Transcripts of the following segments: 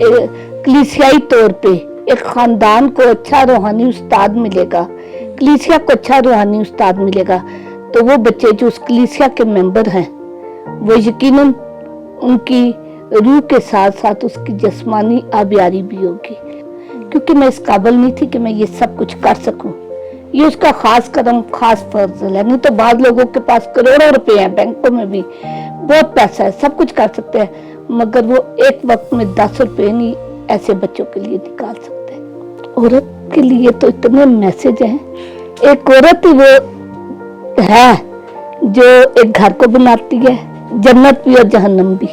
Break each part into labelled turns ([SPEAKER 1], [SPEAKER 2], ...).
[SPEAKER 1] कलीसियाई तौर पे एक खानदान को अच्छा रूहानी उस्ताद मिलेगा, कलीसिया को अच्छा रूहानी उस्ताद मिलेगा, तो वो बच्चे जो उस कलीसिया के मेंबर हैं वो यकीनन उनकी रूह के साथ साथ उसकी जिस्मानी आबियारी भी होगी, क्योंकि मैं इस काबिल नहीं थी कि मैं ये सब कुछ कर सकूं। ये उसका खास कदम, खास फर्जल है। नहीं तो बाद लोगों के पास करोड़ों रुपए हैं, बैंकों में भी बहुत पैसा है, सब कुछ कर सकते हैं, मगर वो एक वक्त में 10 रुपए नहीं ऐसे बच्चों के लिए निकाल सकते हैं। औरत के लिए तो इतने मैसेज हैं। एक औरत ही वो है जो एक घर को बनाती है, जन्नत भी और जहन्नम भी।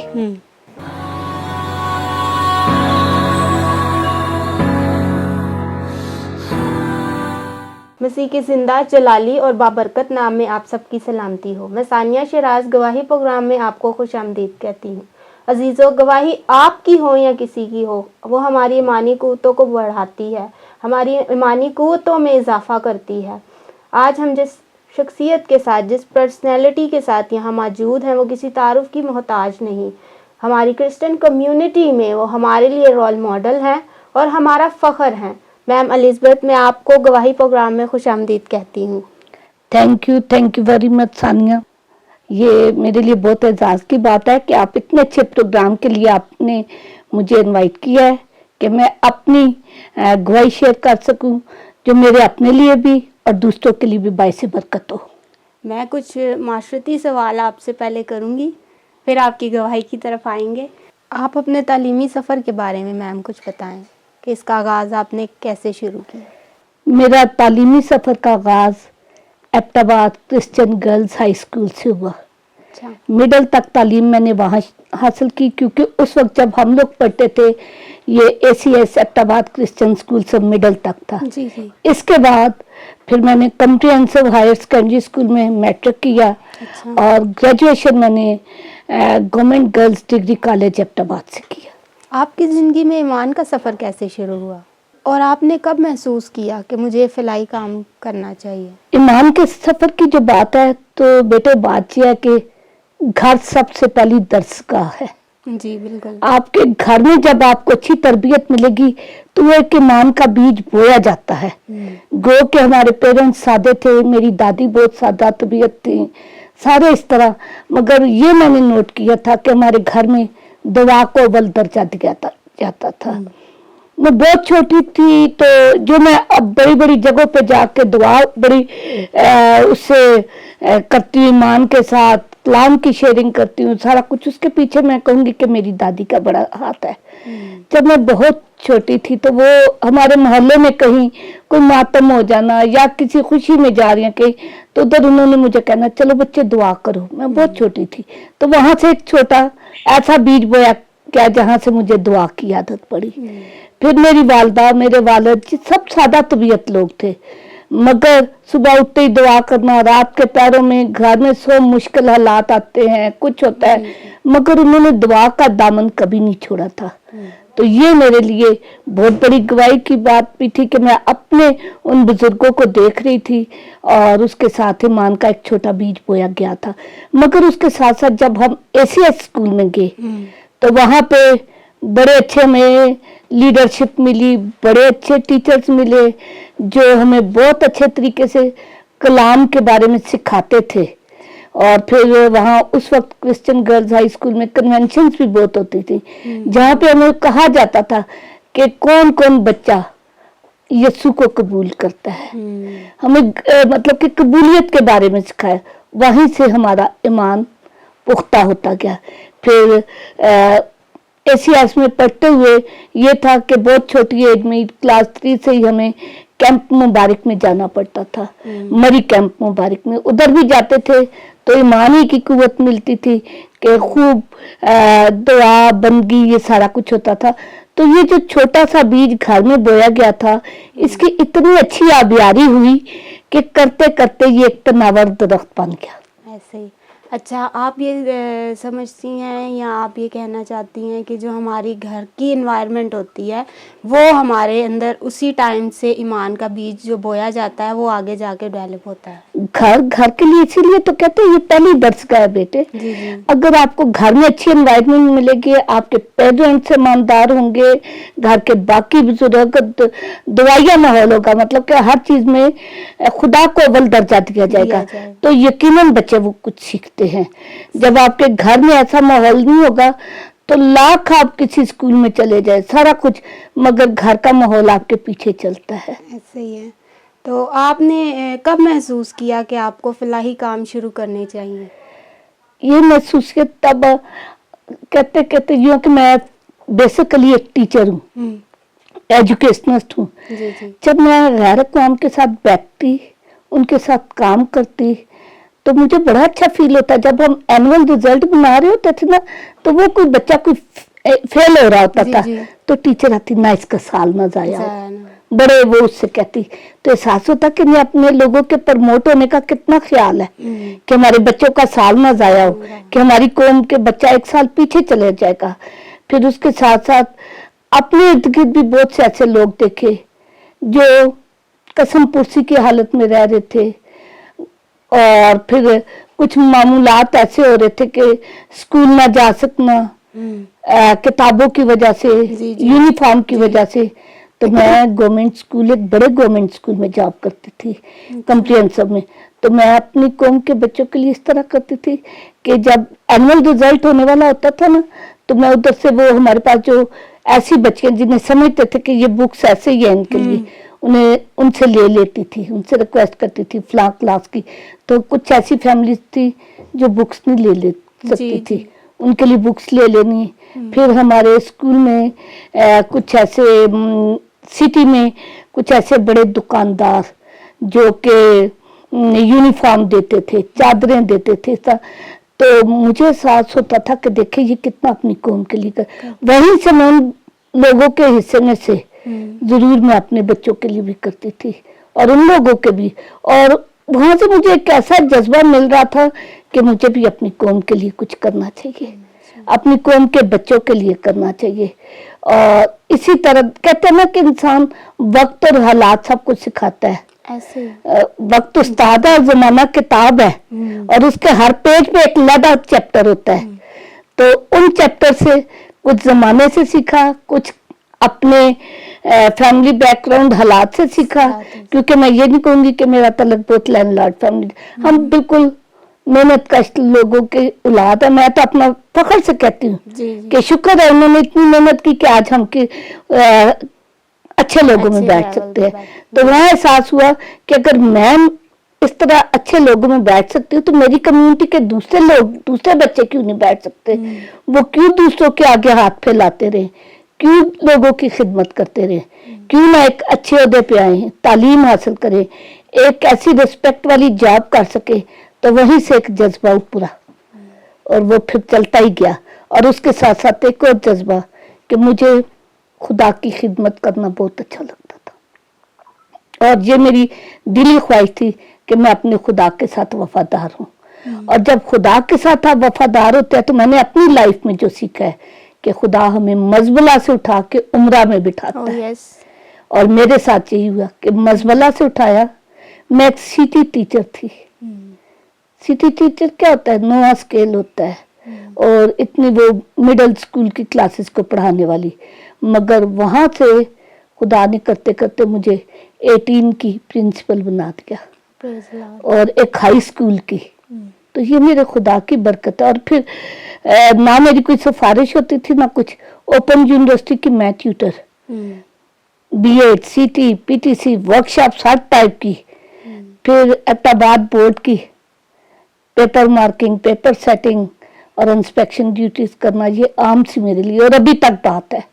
[SPEAKER 2] मसीह की जिंदा, जलाली और बाबरकत नाम में आप सबकी सलामती हो। मैं सानिया शिराज गवाही प्रोग्राम में आपको खुशामदीद कहती हूँ। अजीज़ों, गवाही आपकी हो या किसी की हो, वो हमारी ईमानी क़ुव्वतों को बढ़ाती है, हमारी ईमानी क़ुव्वतों में इजाफ़ा करती है। आज हम जिस शख्सियत के साथ, जिस पर्सनैलिटी के साथ यहाँ मौजूद हैं, वो किसी तारुफ की मोहताज नहीं। हमारी क्रिश्चियन कम्युनिटी में वो हमारे लिए रोल मॉडल हैं और हमारा फ़ख्र हैं। मैम एलिज़ाबेथ, मैं आपको गवाही प्रोग्राम में खुशामदीद कहती हूँ।
[SPEAKER 1] Thank you very much Sania. ये मेरे लिए बहुत एजाज़ की बात है कि आप इतने अच्छे प्रोग्राम के लिए आपने मुझे इनवाइट किया है कि मैं अपनी गवाही शेयर कर सकूं, जो मेरे अपने लिए भी और दूसरों के लिए भी बाइस बरकत हो।
[SPEAKER 2] मैं कुछ माशरती सवाल आपसे पहले करूँगी, फिर आपकी गवाही की तरफ आएंगे। आप अपने तालीमी सफ़र के बारे में मैम कुछ बताएं कि इसका आगाज़ आपने कैसे शुरू किया?
[SPEAKER 1] मेरा तालीमी सफ़र का आगाज़ Abbottabad Christian girls high school से हुआ।
[SPEAKER 2] अच्छा।
[SPEAKER 1] मिडिल तक तालीम मैंने वहाँ हासिल की, क्योंकि उस वक्त जब हम लोग पढ़ते थे ये ACS एबटाबाद क्रिश्चियन स्कूल से मिडिल तक था।
[SPEAKER 2] जी जी।
[SPEAKER 1] इसके बाद फिर मैंने कॉम्प्रिहेंसिव हायर सेकेंडरी स्कूल में मैट्रिक किया।
[SPEAKER 2] अच्छा।
[SPEAKER 1] और ग्रेजुएशन मैंने government girls degree college Abbottabad से किया।
[SPEAKER 2] आपकी ज़िंदगी में ईमान का सफ़र कैसे शुरू हुआ और आपने कब महसूस किया कि मुझे फ़िलाई काम करना चाहिए?
[SPEAKER 1] ईमान के सफ़र की जो बात है तो बेटे बात यह है कि घर सबसे पहली दरसगाह है।
[SPEAKER 2] जी बिल्कुल।
[SPEAKER 1] आपके घर में जब आपको अच्छी तरबियत मिलेगी तो वो एक ईमान का बीज बोया जाता है। गो के हमारे पेरेंट्स सादे थे, मेरी दादी बहुत सादा तबीयत थी, सारे इस तरह, मगर ये मैंने नोट किया था कि हमारे घर में दुआ को अव्वल दर्जा दिया जाता था। मैं बहुत छोटी थी तो जो मैं अब बड़ी बड़ी जगहों पे जाके दुआ बड़ी उससे करती हूँ, ईमान के साथ कलाम की शेयरिंग करती हूँ, सारा कुछ, उसके पीछे मैं कहूँगी कि मेरी दादी का बड़ा हाथ है। जब मैं बहुत छोटी थी तो वो हमारे मोहल्ले में कहीं कोई मातम हो जाना या किसी खुशी में जा रही है कहीं, तो उधर उन्होंने मुझे कहना चलो बच्चे दुआ करो। मैं बहुत छोटी थी तो वहां से एक छोटा ऐसा बीज बोया क्या जहाँ से मुझे दुआ की आदत पड़ी। फिर मेरी वालदा, मेरे वालिद सब सादा तबीयत लोग थे, मगर सुबह उठते ही दुआ करना, रात के पैरों में घर में सो मुश्किल हालात आते हैं, कुछ होता है, मगर उन्होंने दुआ का दामन कभी नहीं छोड़ा था। तो ये मेरे लिए बहुत बड़ी गवाही की बात भी थी कि मैं अपने उन बुजुर्गों को देख रही थी और उसके साथ ईमान का एक छोटा बीज बोया गया था। मगर उसके साथ साथ जब हम ACS स्कूल में गए तो वहाँ पे बड़े अच्छे हमें लीडरशिप मिली, बड़े अच्छे टीचर्स मिले जो हमें बहुत अच्छे तरीके से कलाम के बारे में सिखाते थे। और फिर वहाँ उस वक्त क्रिश्चियन गर्ल्स हाई स्कूल में कन्वेंशंस भी बहुत होती थी, जहाँ पे हमें कहा जाता था कि कौन कौन बच्चा यीशु को कबूल करता है। हमें मतलब कि कबूलियत के बारे में सिखाया, वहीं से हमारा ईमान पुख्ता होता गया। फिर ACS में पढ़ते हुए ये था कि बहुत छोटी एज में क्लास 3 से ही हमें कैंप मुबारक में जाना पड़ता था। मरी कैंप मुबारक में उधर भी जाते थे तो ईमानी की कुव्वत मिलती थी कि खूब दुआ बंदगी ये सारा कुछ होता था। तो ये जो छोटा सा बीज घर में बोया गया था, इसकी इतनी अच्छी आबियारी हुई कि करते करते ये एक तनावर दरख्त बन गया।
[SPEAKER 2] ऐसे ही। अच्छा, आप ये समझती हैं या आप ये कहना चाहती हैं कि जो हमारी घर की इन्वायरमेंट होती है वो हमारे अंदर उसी टाइम से ईमान का बीज जो बोया जाता है वो आगे जाके डेवलप होता है?
[SPEAKER 1] घर के लिए, इसीलिए तो कहते हैं ये पहली दर्शगाह है बेटे।
[SPEAKER 2] जी जी।
[SPEAKER 1] अगर आपको घर में अच्छी एनवायरनमेंट मिलेगी, आपके पेरेंट्स ईमानदार होंगे, घर के बाकी बुजुर्ग, दवाइया माहौल होगा, मतलब कि हर चीज में खुदा को अव्वल दर्जा दिया जाएगा, तो यकीनन बच्चे वो कुछ सीखते हैं। जब आपके घर में ऐसा माहौल नहीं होगा तो लाख आप किसी स्कूल में चले जाए, सारा कुछ, मगर घर का माहौल आपके पीछे चलता है।
[SPEAKER 2] ऐसे ही है। तो आपने कब महसूस किया कि आपको फलाही काम शुरू करने चाहिए?
[SPEAKER 1] ये महसूस किया तब, कहते कहते यूँ कि मैं बेसिकली एक टीचर हूँ, एजुकेशनिस्ट हूँ।
[SPEAKER 2] जी जी।
[SPEAKER 1] जब मैं गैर अक़वाम के साथ बैठती, उनके साथ काम करती, तो मुझे बड़ा अच्छा फील होता। जब हम एनुअल रिजल्ट बना रहे होते थे ना, तो वो कोई बच्चा कोई फेल हो रहा होता था, तो टीचर आती, ना इसका साल ना जाया हो, बड़े वो उससे कहती, तो एहसास होता कि नहीं, अपने लोगों के प्रमोट होने का कितना ख्याल है कि हमारे बच्चों का साल ना जाया हो, कि हमारी कौम के बच्चा एक साल पीछे चले जाएगा। फिर उसके साथ साथ अपने इर्द गिर्द भी बहुत से ऐसे लोग देखे जो कसम पुरसी की हालत में रह रहे थे, और फिर कुछ मामूलात ऐसे हो रहे थे कि स्कूल ना जा सकना, किताबों की वजह से, यूनिफॉर्म की वजह से। तो मैं गवर्नमेंट स्कूल, एक बड़े गवर्नमेंट स्कूल में जॉब करती थी, कम्प्रिहेंसिव में। तो मैं अपनी कौम के बच्चों के लिए इस तरह करती थी कि जब एनुअल रिजल्ट होने वाला होता था ना, तो मैं उधर से, वो हमारे पास जो ऐसी बच्चियां जिन्हें समझते थे कि ये बुक्स ऐसे ही है इनके लिए, उन्हें उनसे ले लेती थी, उनसे रिक्वेस्ट करती थी फलां क्लास की। तो कुछ ऐसी फैमिलीज थी जो बुक्स नहीं ले सकती थी, उनके लिए बुक्स ले लेनी। फिर हमारे स्कूल में कुछ ऐसे सिटी में कुछ ऐसे बड़े दुकानदार जो कि यूनिफॉर्म देते थे, चादरें देते थे, तो मुझे एहसास होता था कि देखिए ये कितना अपनी कौम के लिए कर। वहीं से मैं उन लोगों के हिस्से में से जरूर मैं अपने बच्चों के लिए भी करती थी, और उन लोगों के भी, और वहां से मुझे एक ऐसा जज्बा मिल रहा था कि मुझे भी अपनी कौम के लिए कुछ करना चाहिए, अपनी कौम के बच्चों के लिए करना चाहिए। और इसी तरह कहते हैं ना कि इंसान वक्त और हालात सब कुछ सिखाता है।
[SPEAKER 2] ऐसे
[SPEAKER 1] वक्त उस्ताद है, जमाना किताब है, और उसके हर पेज पे एक अलग चैप्टर होता है। तो उन चैप्टर से कुछ जमाने से सीखा, कुछ अपने फैमिली बैकग्राउंड हालात से सीखा, क्योंकि मैं ये नहीं कहूंगी कि मेरा तलक बहुत लैंडलॉर्ड फैमिली, हम बिल्कुल मेहनत कश लोगों के औलाद है। मैं तो अपना फख्र से कहती हूँ कि शुक्र है उन्होंने इतनी मेहनत की कि आज हम अच्छे लोगों में बैठ सकते हैं। तो वहाँ एहसास हुआ कि अगर मैं इस तरह अच्छे लोगों में बैठ सकती हूँ, तो मेरी कम्युनिटी के दूसरे लोग, दूसरे बच्चे क्यों नहीं बैठ सकते? वो क्यों दूसरों के आगे हाथ फैलाते रहे, क्यों लोगों की खिदमत करते रहे, क्यों ना एक अच्छे ओहदे पे आए, तालीम हासिल करें, एक ऐसी रिस्पेक्ट वाली जॉब कर सके। तो वहीं से एक जज्बा पूरा, और वो फिर चलता ही गया। और उसके साथ साथ एक और जज्बा कि मुझे खुदा की खिदमत करना बहुत अच्छा लगता था, और ये मेरी दिली ख्वाहिश थी कि मैं अपने खुदा के साथ वफादार हूँ। और जब खुदा के साथ आप वफादार होते हैं, तो मैंने अपनी लाइफ में जो सीखा है कि खुदा हमें मजबला से उठा के उम्रा में बिठाता है। और मेरे साथ यही हुआ कि मजबला से उठाया। मैं एक सिटी टीचर थी। सिटी टीचर क्या होता है? नोआ स्केल होता है, और इतनी वो मिडिल स्कूल की क्लासेस को पढ़ाने वाली। मगर वहां से खुदा ने करते करते मुझे 18 की प्रिंसिपल बना दिया, और एक हाई स्कूल की। तो ये मेरे खुदा की बरकत है। और फिर ना मेरी कोई सिफारिश होती थी ना कुछ, ओपन यूनिवर्सिटी की मैं ट्यूटर, बीएड, सीटी, पीटीसी, वर्कशॉप हर टाइप की। फिर एबटाबाद बोर्ड की पेपर मार्किंग, पेपर सेटिंग और इंस्पेक्शन ड्यूटीज करना, ये आम सी मेरे लिए, और अभी तक बात है।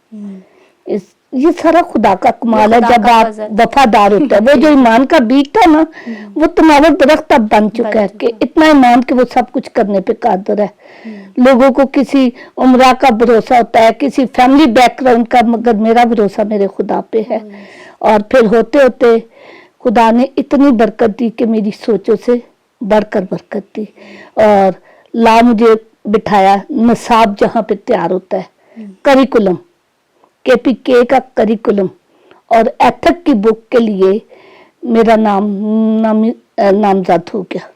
[SPEAKER 1] ये सारा खुदा का कमाल है जब आप वफादार होते हैं। वो जो ईमान का बीज था ना, वो तनावर दरख्त अब बन चुका है कि इतना ईमान कि वो सब कुछ करने पे कादर है। लोगों को किसी उम्रा का भरोसा होता है, किसी फैमिली बैकग्राउंड का, मगर मेरा भरोसा मेरे खुदा पे है। और फिर होते होते खुदा ने इतनी बरकत दी कि मेरी सोचों से बढ़कर बरकत दी, और ला मुझे बिठाया निसाब जहाँ पे तैयार होता है, करिकुलम, KPK का करिकुलम और एथिक की बुक के लिए मेरा नामजद हो गया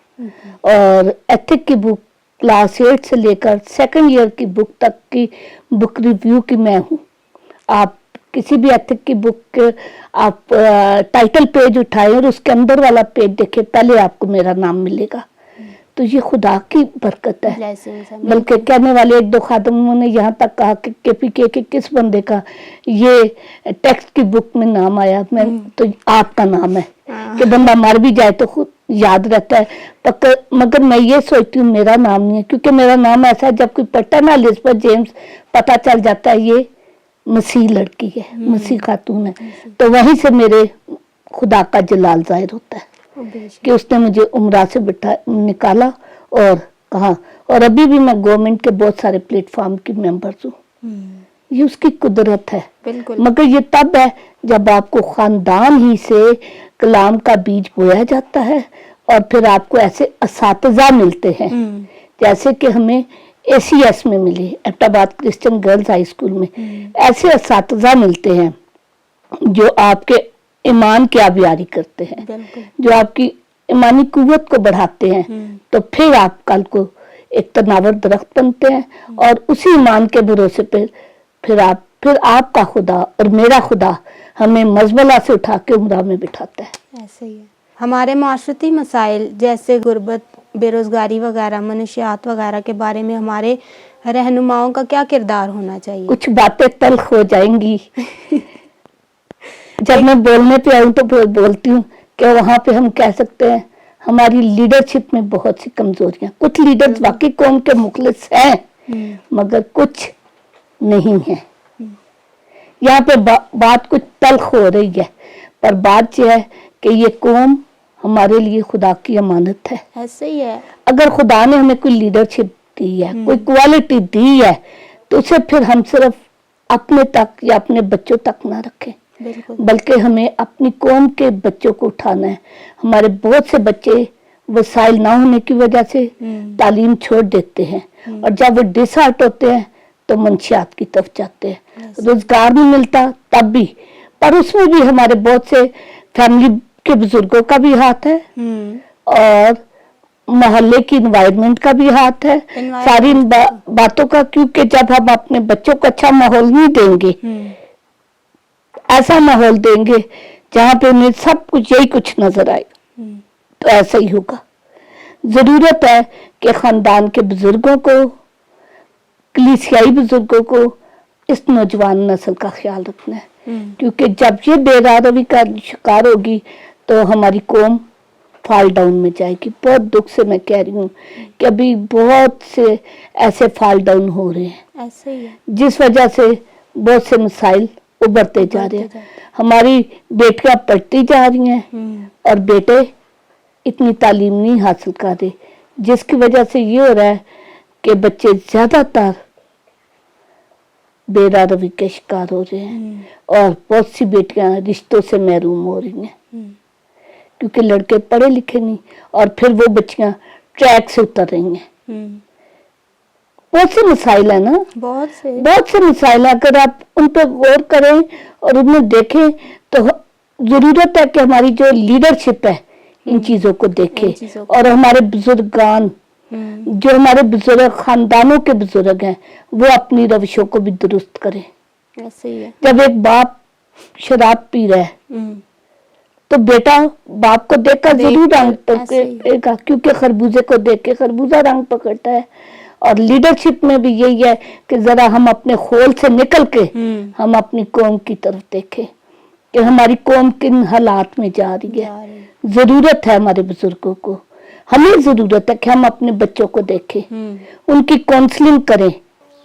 [SPEAKER 1] और एथिक की बुक क्लास 8 से लेकर 2nd ईयर की बुक तक की बुक रिव्यू की मैं हूँ। आप किसी भी एथिक की बुक के आप टाइटल पेज उठाए और उसके अंदर वाला पेज देखें, पहले आपको मेरा नाम मिलेगा। तो ये खुदा की बरकत है।
[SPEAKER 2] Blessings है,
[SPEAKER 1] बल्कि कहने वाले 1-2 खादिमों ने यहाँ तक कहा कि KPK के किस बंदे का ये टेक्स्ट की बुक में नाम आया, मैं तो आपका नाम है कि बंदा मर भी जाए तो खुद याद रहता है। मगर मैं ये सोचती हूँ मेरा नाम नहीं है, क्योंकि मेरा नाम ऐसा है जब कोई पढ़ता है ना एलिजाबेथ जेम्स, पता चल जाता है ये मसीह लड़की है, मसीह खातून है। तो वहीं से मेरे खुदा का जलाल जाहिर होता है कि उसने मुझे उम्रा से निकाला और कहा। और अभी भी मैं गवर्नमेंट के बहुत सारे प्लेटफॉर्म की मेंबर हूँ। ये उसकी कुदरत है।
[SPEAKER 2] बिल्कुल।
[SPEAKER 1] मगर ये तब है जब आपको खानदान ही से कलाम का बीज बोया जाता है और फिर आपको ऐसे असातिज़ा मिलते हैं, जैसे कि हमें ACS में मिले, Abbottabad Christian girls high school में ऐसे असातिज़ा मिलते हैं जो आपके ईमान की आबियारी करते हैं, जो आपकी ईमानी कुव्वत को बढ़ाते हैं। तो फिर आप कल को एक तनावर दरख्त बनते हैं और उसी ईमान के भरोसे पे फिर आपका खुदा और मेरा खुदा हमें मजबला से उठा के उम्रा में बिठाता है।
[SPEAKER 2] ऐसे ही है। हमारे माशरती मसाइल जैसे गुर्बत, बेरोजगारी वगैरह, मनशियात वगैरह के बारे में हमारे रहनुमाओं का क्या किरदार होना चाहिए?
[SPEAKER 1] कुछ बातें तल्ख हो जाएंगी जब मैं बोलने पे आऊँ तो बोलती हूँ कि वहाँ पे हम कह सकते हैं हमारी लीडरशिप में बहुत सी कमजोरियां। कुछ लीडर्स वाकई कौम के मुखलिस हैं मगर कुछ नहीं है। यहाँ पे बात कुछ तल्ख हो रही है, पर बात यह है कि ये कौम हमारे लिए खुदा की अमानत है।
[SPEAKER 2] ऐसे ही है।
[SPEAKER 1] अगर खुदा ने हमें कोई लीडरशिप दी है, कोई क्वालिटी दी है, तो उसे फिर हम सिर्फ अपने तक या अपने बच्चों तक ना रखें, बल्कि हमें अपनी कौम के बच्चों को उठाना है। हमारे बहुत से बच्चे वसाइल ना होने की वजह से तालीम छोड़ देते हैं और जब वो डिसहार्ट होते हैं तो मंशियात की तरफ जाते हैं। रोजगार नहीं मिलता तब भी, पर उसमें भी हमारे बहुत से फैमिली के बुजुर्गों का भी हाथ है और मोहल्ले की इन्वायरमेंट का भी हाथ है, सारी बातों का। क्योंकि जब हम अपने बच्चों को अच्छा माहौल नहीं देंगे, ऐसा माहौल देंगे जहाँ पे उन्हें सब कुछ यही कुछ नजर आएगा, तो ऐसा ही होगा। जरूरत है कि खानदान के बुजुर्गों को, कलीसियाई बुजुर्गों को इस नौजवान नस्ल का ख्याल रखना है, क्योंकि जब ये बेरादरी का शिकार होगी तो हमारी कौम फॉल डाउन में जाएगी। बहुत दुख से मैं कह रही हूँ कि अभी बहुत से ऐसे फॉल डाउन हो रहे हैं,
[SPEAKER 2] ऐसे ही है,
[SPEAKER 1] जिस वजह से बहुत से मसाइल उभरते जा रहे हैं। हमारी बेटियां पढ़ती जा रही हैं और बेटे इतनी तालीम नहीं हासिल कर रहे, जिसकी वजह से ये हो रहा है कि बच्चे ज्यादातर बेरादरी के शिकार हो रहे हैं और बहुत सी बेटियां रिश्तों से महरूम हो रही हैं क्योंकि लड़के पढ़े लिखे नहीं, और फिर वो बच्चियां ट्रैक से उतर रही हैं। बहुत से मसाइल है ना, बहुत से मसाइल है। अगर आप उन पर गौर करें और उन्हें देखें तो जरूरत है कि हमारी जो लीडरशिप है इन चीजों को देखे और हमारे बुजुर्गान, जो हमारे बुजुर्ग खानदानों के बुजुर्ग हैं, वो अपनी रविशों को भी दुरुस्त करें।
[SPEAKER 2] ऐसे ही है।
[SPEAKER 1] जब एक बाप शराब पी रहा है तो बेटा बाप को देखकर जरूर रंग पकड़ेगा, क्योंकि खरबूजे को देख के खरबूजा रंग पकड़ता है। और लीडरशिप में भी यही है कि जरा हम अपने खोल से निकल के हम अपनी कौम की तरफ देखें कि हमारी कौम किन हालात में जा रही है। जरूरत है हमारे बुजुर्गों को, हमें जरूरत है कि हम अपने बच्चों को देखें, उनकी काउंसलिंग करें।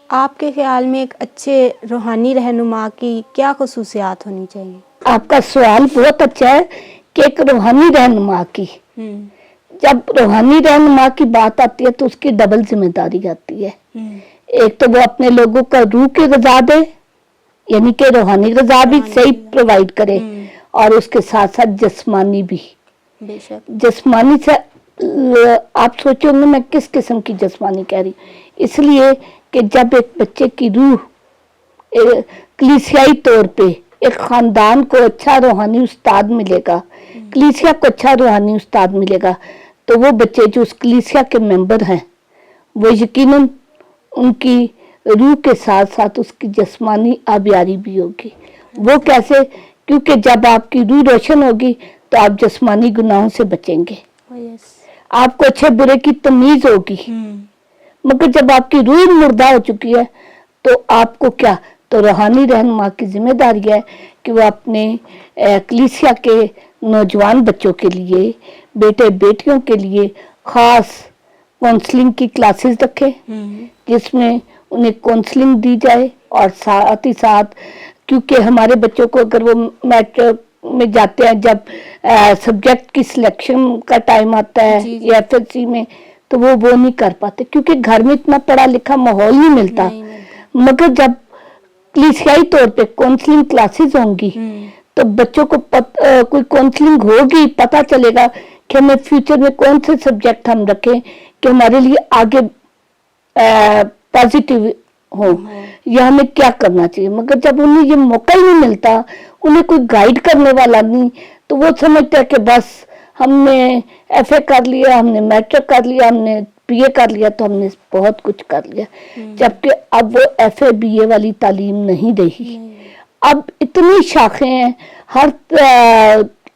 [SPEAKER 2] आपके ख्याल में एक अच्छे रूहानी रहनुमा की क्या खुसूसियात होनी चाहिए?
[SPEAKER 1] आपका सवाल बहुत अच्छा है कि एक रूहानी रहनुमा की, जब रूहानी रहनुमा की बात आती है तो उसकी डबल जिम्मेदारी आती है। एक तो वो अपने लोगों का रूह की ग़िज़ा दे, यानी कि रूहानी ग़िज़ा भी सही प्रोवाइड करे, और उसके साथ साथ जिस्मानी भी। जिस्मानी से आप सोचोगे मैं किस किस्म की जिस्मानी कह रही, इसलिए कि जब एक बच्चे की रूह कलीसियाई तौर पे एक खानदान को अच्छा रूहानी उस्ताद मिलेगा, कलीसिया को अच्छा रूहानी उस्ताद मिलेगा, तो वो बच्चे जो उस कलीसिया के मेंबर हैं वो यकीनन उनकी रूह के साथ साथ उसकी जिस्मानी आबियारी भी होगी। वो कैसे? क्योंकि जब आपकी रूह रोशन होगी तो आप जिस्मानी गुनाहों से बचेंगे, आपको अच्छे बुरे की तमीज होगी। मगर जब आपकी रूह मुर्दा हो चुकी है तो आपको क्या? तो रूहानी रहनुमा की जिम्मेदारी है कि वो अपने कलीसिया के नौजवान बच्चों के लिए, बेटे बेटियों के लिए खास काउंसलिंग की क्लासेस रखे, जिसमें उन्हें काउंसलिंग दी जाए। और साथ ही साथ क्योंकि हमारे बच्चों को अगर वो मैट्रिक में जाते हैं, जब सब्जेक्ट की सिलेक्शन का टाइम आता है या एफएससी में, तो वो नहीं कर पाते क्योंकि घर में इतना पढ़ा लिखा माहौल नहीं मिलता। मगर जब कलीसियाई तौर पे काउंसलिंग क्लासेस होंगी तो बच्चों को कोई काउंसलिंग होगी, पता चलेगा कि हमें फ्यूचर में कौन से सब्जेक्ट हम रखें कि हमारे लिए आगे पॉजिटिव हो, या हमें क्या करना चाहिए। मगर जब उन्हें ये मौका ही नहीं मिलता, उन्हें कोई गाइड करने वाला नहीं, तो वो समझते हैं कि बस हमने एफए कर लिया, हमने मैट्रिक कर लिया, हमने बीए कर लिया, तो हमने बहुत कुछ कर लिया। जबकि अब वो एफए बीए वाली तालीम नहीं रही। अब इतनी शाखें हैं, हर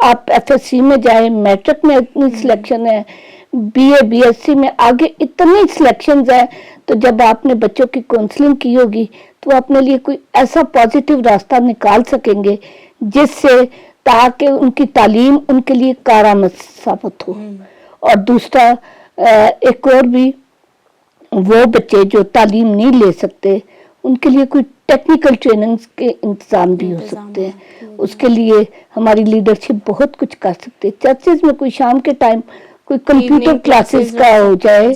[SPEAKER 1] आप एफएससी में जाए, मैट्रिक में इतनी सिलेक्शन है, बीए बीएससी में आगे इतनी सिलेक्शन है। तो जब आपने बच्चों की काउंसलिंग की होगी तो अपने लिए कोई ऐसा पॉजिटिव रास्ता निकाल सकेंगे जिससे ताकि उनकी तालीम उनके लिए कारआमद साबित हो। और दूसरा एक और भी, वो बच्चे जो तालीम नहीं ले सकते उनके लिए कोई टेक्निकल ट्रेनिंग के इंतजाम भी हो सकते हैं। उसके लिए हमारी लीडरशिप बहुत कुछ कर सकती है। चर्चेज में कोई शाम के टाइम कोई कंप्यूटर क्लासेस का हो जाए,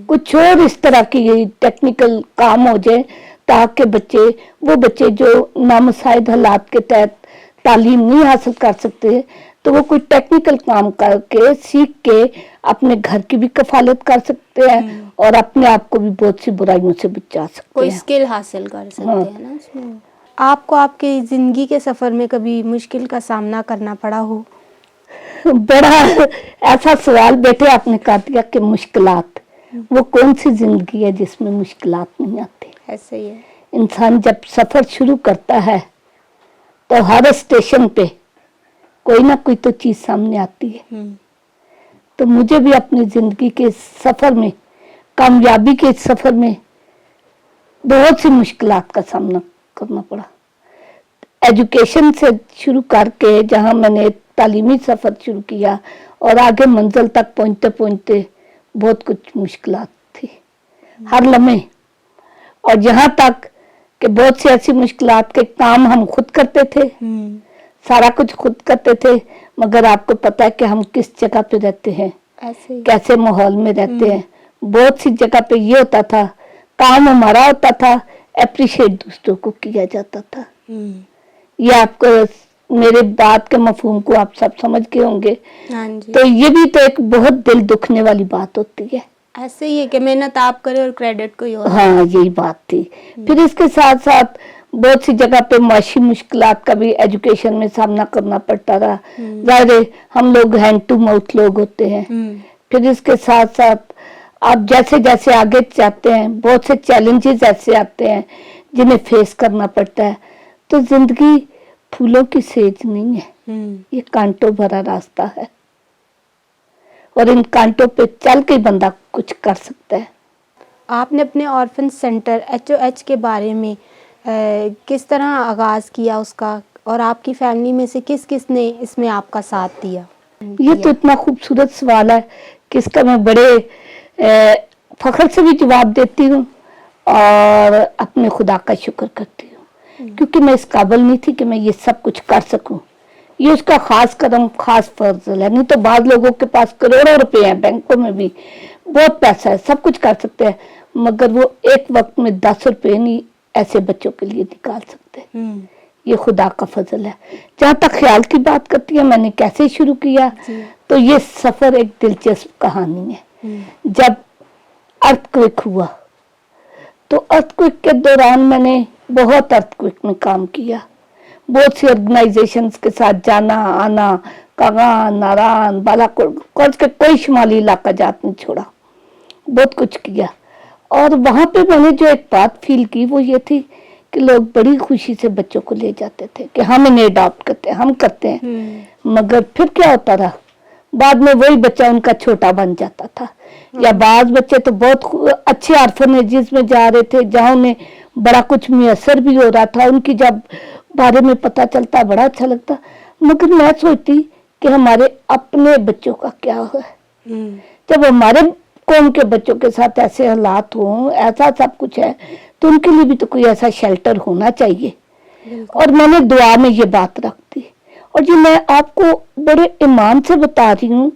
[SPEAKER 1] कुछ और इस तरह की टेक्निकल काम हो जाए, ताकि वो बच्चे जो नामुसाइद हालात के तहत तालीम नहीं हासिल कर सकते, तो वो कोई टेक्निकल काम करके सीख के अपने घर की भी कफालत कर सकते हैं और अपने आप को भी बहुत सी बुराइयों से बचा सकते हैं,
[SPEAKER 2] कोई स्किल हासिल कर सकते हैं ना उसमें। आपको आपकी जिंदगी के सफर में कभी मुश्किल का सामना करना पड़ा हो?
[SPEAKER 1] बड़ा ऐसा सवाल बेटे आपने कर दिया कि मुश्किलात, वो कौन सी जिंदगी है जिसमें मुश्किलात नहीं आती।
[SPEAKER 2] ऐसे ही है,
[SPEAKER 1] इंसान जब सफर शुरू करता है तो हर स्टेशन पे कोई ना कोई तो चीज सामने आती है। तो मुझे भी अपनी जिंदगी के सफर में, कामयाबी के सफर में बहुत सी मुश्किलात का सामना करना पड़ा। एजुकेशन से शुरू करके जहां मैंने तालीमी सफर शुरू किया और आगे मंजिल तक पहुंचते पहुंचते बहुत कुछ मुश्किलात थी हर लम्हे। और यहाँ तक कि बहुत सी ऐसी मुश्किलात के काम हम खुद करते थे, सारा कुछ खुद करते थे, मगर आपको पता है कि हम किस जगह पे रहते हैं, कैसे माहौल में रहते हैं। बहुत सी जगह पे ये होता था, काम हमारा होता था, अप्रिशिएट दूसरों को किया जाता था। ये आपको मेरे बात के मफहूम को आप सब समझ के होंगे। तो ये भी तो एक बहुत दिल दुखने वाली बात होती है।
[SPEAKER 2] ऐसे ही है कि मेहनत आप करें और क्रेडिट कोई और।
[SPEAKER 1] हाँ, यही बात थी। फिर इसके साथ साथ बहुत सी जगह पे माशी मुश्किलात का भी एजुकेशन में सामना करना पड़ता था। जाहिर है हम लोग हैंड टू माउथ लोग होते हैं। फिर इसके साथ साथ आप जैसे जैसे आगे जाते हैं बहुत से चैलेंजेस ऐसे आते हैं जिन्हें फेस करना पड़ता है। तो जिंदगी फूलों की सेज नहीं है, ये कांटों भरा रास्ता है और इन कांटों पे चल के बंदा कुछ कर सकता है।
[SPEAKER 2] आपने अपने ऑर्फन सेंटर HOH के बारे में किस तरह आगाज किया उसका, और आपकी फैमिली में से किस किस ने इसमें आपका साथ दिया?
[SPEAKER 1] ये तो इतना खूबसूरत सवाल है कि इसका मैं बड़े फख्र से भी जवाब देती हूँ और अपने खुदा का शुक्र करती हूँ, क्योंकि मैं इस काबिल नहीं थी कि मैं ये सब कुछ कर सकूं। ये उसका खास कदम, खास फर्जल है। नहीं तो बाद लोगों के पास करोड़ों रुपए हैं, बैंकों में भी बहुत पैसा है, सब कुछ कर सकते हैं, मगर वो एक वक्त में 10 रुपए नहीं ऐसे बच्चों के लिए निकाल सकते। ये खुदा का फजल है। जहाँ तक ख्याल की बात करती है, मैंने कैसे शुरू किया, तो ये सफर एक दिलचस्प कहानी है। जब अर्थक्वेक हुआ तो अर्थक्वेक के दौरान मैंने बहुत अर्थक्वेक में काम किया, बहुत सी ऑर्गेनाइजेशंस के साथ जाना आना, कागान, नारायण, बालाकोट के कोई शुमाली इलाका जात नहीं छोड़ा, बहुत कुछ किया। और वहां पे मैंने जो एक बात फील की वो ये थी कि लोग बड़ी खुशी से बच्चों को ले जाते थे कि हम इन्हें अडॉप्ट करते हैं, हम करते हैं। मगर फिर क्या होता रहा, बाद में वही बच्चा उनका छोटा बन जाता था। या बाज बच्चे तो बहुत अच्छे ऑर्फनेजेस में जा रहे थे जहाँ उन्हें बड़ा कुछ मुयसर भी हो रहा था, उनकी जब बारे में पता चलता बड़ा अच्छा लगता। मगर मैं सोचती कि हमारे अपने बच्चों का क्या है, जब हमारे कौम के बच्चों के साथ ऐसे हालात हों, ऐसा सब कुछ है, तो उनके लिए भी तो कोई ऐसा शेल्टर होना चाहिए। और मैंने दुआ में ये बात रख दी। और जी मैं आपको बड़े ईमान से बता रही हूँ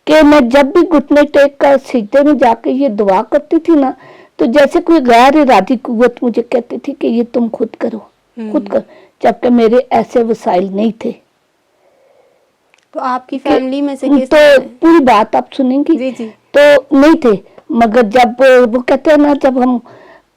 [SPEAKER 1] कि मैं जब भी घुटने टेक कर सीधे में जाके ये दुआ करती थी ना, तो जैसे कोई गैर इरादी कुव्वत मुझे कहती थी कि ये तुम खुद करो, खुद करो, जबकि मेरे ऐसे वसाइल नहीं थे।
[SPEAKER 2] तो आपकी फैमिली में से
[SPEAKER 1] तो पूरी बात आप सुनेंगी?
[SPEAKER 2] जी जी।
[SPEAKER 1] तो नहीं थे, मगर जब वो कहते हैं ना, जब हम